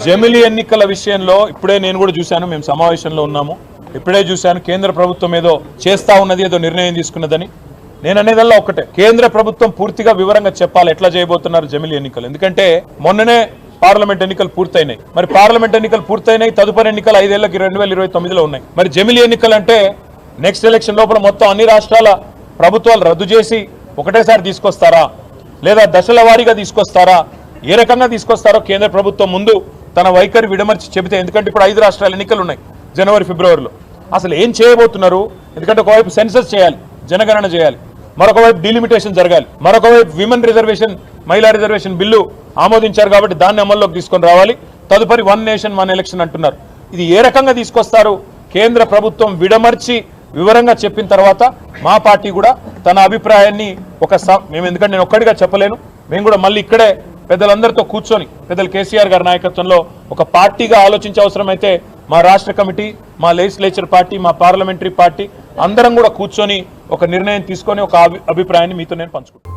జమిలి ఎన్నికల విషయంలో ఇప్పుడే నేను కూడా చూశాను, మేము సమావేశంలో ఉన్నాము, ఇప్పుడే చూశాను కేంద్ర ప్రభుత్వం ఏదో చేస్తా ఉన్నది, ఏదో నిర్ణయం తీసుకున్నదని. నేను అనేదల్లా ఒక్కటే, కేంద్ర ప్రభుత్వం పూర్తిగా వివరంగా చెప్పాలి ఎట్లా చేయబోతున్నారు జమిలి ఎన్నికలు. ఎందుకంటే మొన్ననే పార్లమెంట్ ఎన్నికలు పూర్తయినాయి. మరి పార్లమెంట్ ఎన్నికలు పూర్తయినాయి, తదుపరి ఎన్నికలు 5 ఏళ్లకి 2029లో ఉన్నాయి. మరి జమిలి ఎన్నికలు అంటే నెక్స్ట్ ఎలక్షన్ లోపల మొత్తం అన్ని రాష్ట్రాల ప్రభుత్వాలు రద్దు చేసి ఒకటేసారి తీసుకొస్తారా, లేదా దశల వారీగా తీసుకొస్తారా, ఏ రకంగా తీసుకొస్తారో కేంద్ర ప్రభుత్వం ముందు తన వైఖరి విడమర్చి చెబితే. ఎందుకంటే ఇప్పుడు 5 రాష్ట్రాల ఎన్నికలు ఉన్నాయి జనవరి ఫిబ్రవరిలో. అసలు ఏం చేయబోతున్నారు? ఎందుకంటే ఒకవైపు సెన్సస్ చేయాలి, జనగణన చేయాలి, మరొక వైపు డిలిమిటేషన్ జరగాలి, మరొక వైపు విమెన్ రిజర్వేషన్, మహిళా రిజర్వేషన్ బిల్లు ఆమోదించారు కాబట్టి దాన్ని అమల్లోకి తీసుకొని రావాలి. తదుపరి 1 నేషన్ 1 ఎలక్షన్ అంటున్నారు. ఇది ఏ రకంగా తీసుకొస్తారు? కేంద్ర ప్రభుత్వం విడమర్చి వివరంగా చెప్పిన తర్వాత మా పార్టీ కూడా తన అభిప్రాయాన్ని మేము, ఎందుకంటే నేను ఒక్కడిగా చెప్పలేను, మేము కూడా మళ్ళీ ఇక్కడే పెద్దలందరితో కూర్చొని, పెద్దలు కేసీఆర్ గారి నాయకత్వంలో ఒక పార్టీగా ఆలోచించే అవసరం అయితే మా రాష్ట్ర కమిటీ, మా లెజిస్లేచర్ పార్టీ, మా పార్లమెంటరీ పార్టీ అందరం కూడా కూర్చొని ఒక నిర్ణయం తీసుకొని ఒక అభిప్రాయాన్ని మీతో నేను పంచుకుంటాను.